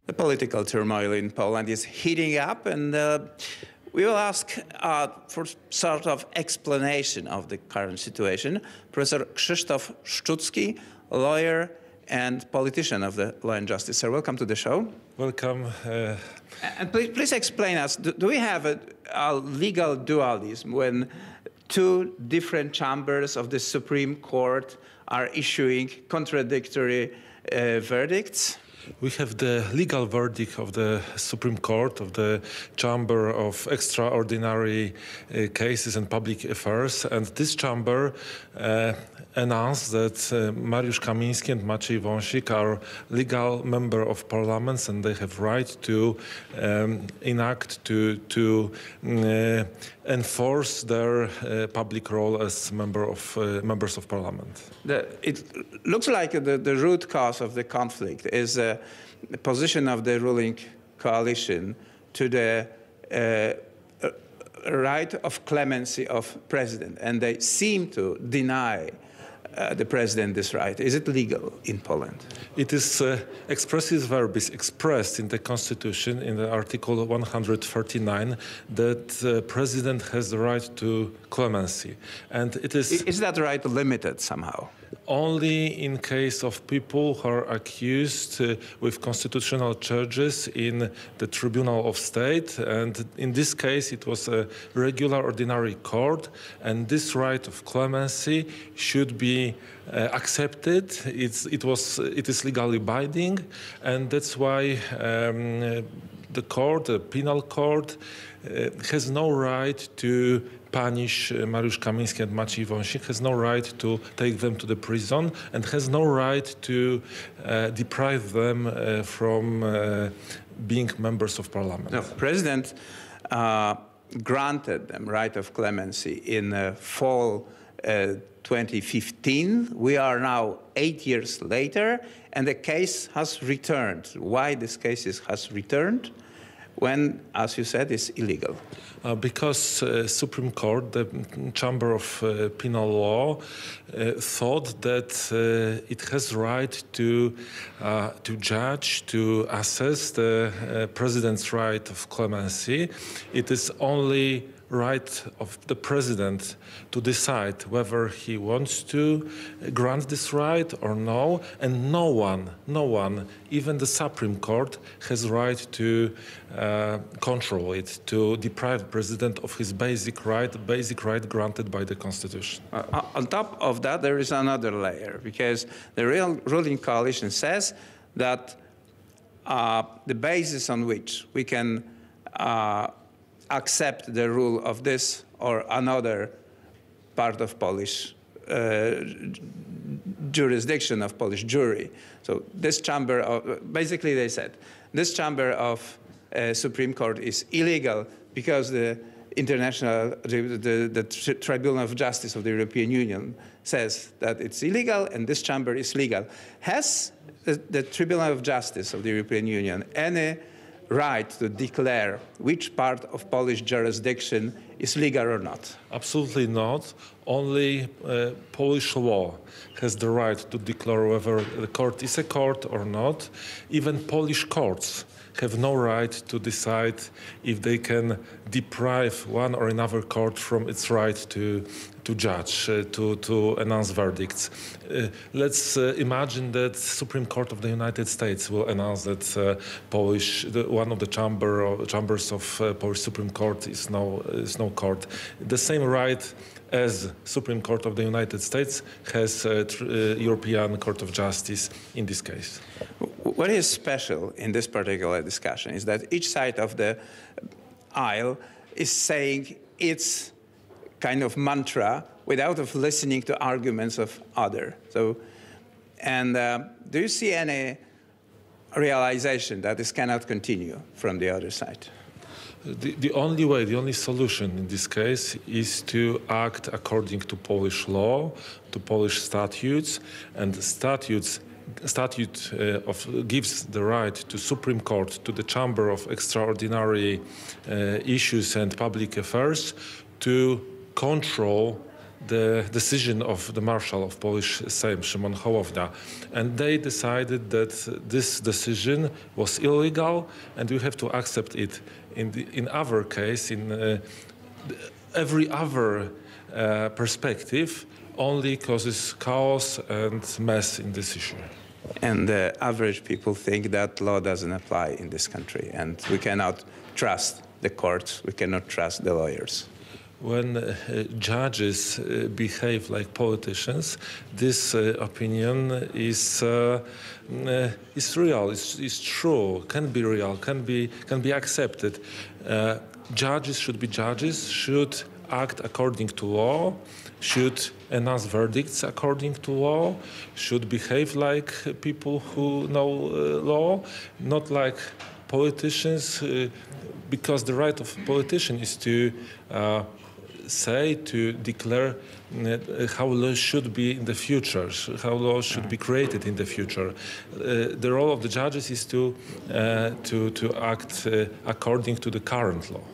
The political turmoil in Poland is heating up, and we will ask for sort of explanation of the current situation. Professor Krzysztof Szczucki, lawyer and politician of the Law and Justice. Sir, welcome to the show. Welcome. And please explain us, do we have a legal dualism when two different chambers of the Supreme Court are issuing contradictory verdicts? We have the legal verdict of the Supreme Court, of the Chamber of Extraordinary Cases and Public Affairs, and this chamber announced that Mariusz Kamiński and Maciej Wąsik are legal member of parliaments and they have right to enact, to enforce their public role as members of parliament. It looks like the root cause of the conflict is the position of the ruling coalition to the right of clemency of president, and they seem to deny the president this right. Is it legal in Poland? It is expressis verbis expressed in the Constitution in the Article 139 that the president has the right to clemency, and it is. Is that right limited somehow? Only in case of people who are accused with constitutional charges in the Tribunal of State, and in this case it was a regular ordinary court, and this right of clemency should be accepted. It is legally binding, and that's why the court, the penal court, has no right to punish Mariusz Kamiński and Maciej Wąsik, has no right to take them to the prison, and has no right to deprive them from being members of parliament. No, President granted them right of clemency in fall 2015. We are now 8 years later, and the case has returned. Why this case has returned? When, as you said, it's illegal? Because Supreme Court, the Chamber of Penal Law, thought that it has right to judge, to assess the president's right of clemency. It is only right of the president to decide whether he wants to grant this right or no, and no one, even the Supreme Court, has right to control it, to deprive the president of his basic right granted by the Constitution. On top of that, there is another layer, because the ruling coalition says that the basis on which we can accept the rule of this or another part of Polish jurisdiction, of Polish jury. So this chamber, basically they said, this chamber of Supreme Court is illegal because the Tribunal of Justice of the European Union says that it's illegal, and this chamber is legal. Has the Tribunal of Justice of the European Union any right to declare which part of Polish jurisdiction is legal or not? Absolutely not. Only Polish law has the right to declare whether the court is a court or not. Even Polish courts have no right to decide if they can deprive one or another court from its right to judge, to announce verdicts. Let's imagine that Supreme Court of the United States will announce that one of the chambers of Polish Supreme Court is no court. The same right as Supreme Court of the United States has European Court of Justice in this case. What is special in this particular discussion is that each side of the aisle is saying its kind of mantra without listening to arguments of others. So, and do you see any realization that this cannot continue from the other side? The only way, the only solution in this case is to act according to Polish law, to Polish statutes, and the statute gives the right to Supreme Court, to the Chamber of Extraordinary Issues and Public Affairs, to control the decision of the Marshal of Polish Sejm, Szymon Hołownia, and they decided that this decision was illegal and we have to accept it. In our case, in every other perspective, only causes chaos and mess in this issue. And the average people think that law doesn't apply in this country, and we cannot trust the courts, we cannot trust the lawyers. When judges behave like politicians, this opinion is real, is true, can be real, can be accepted. Judges should be judges, should act according to law, should announce verdicts according to law, should behave like people who know law, not like politicians, because the right of politician is to to declare how laws should be in the future, how laws should be created in the future. The role of the judges is to act according to the current law.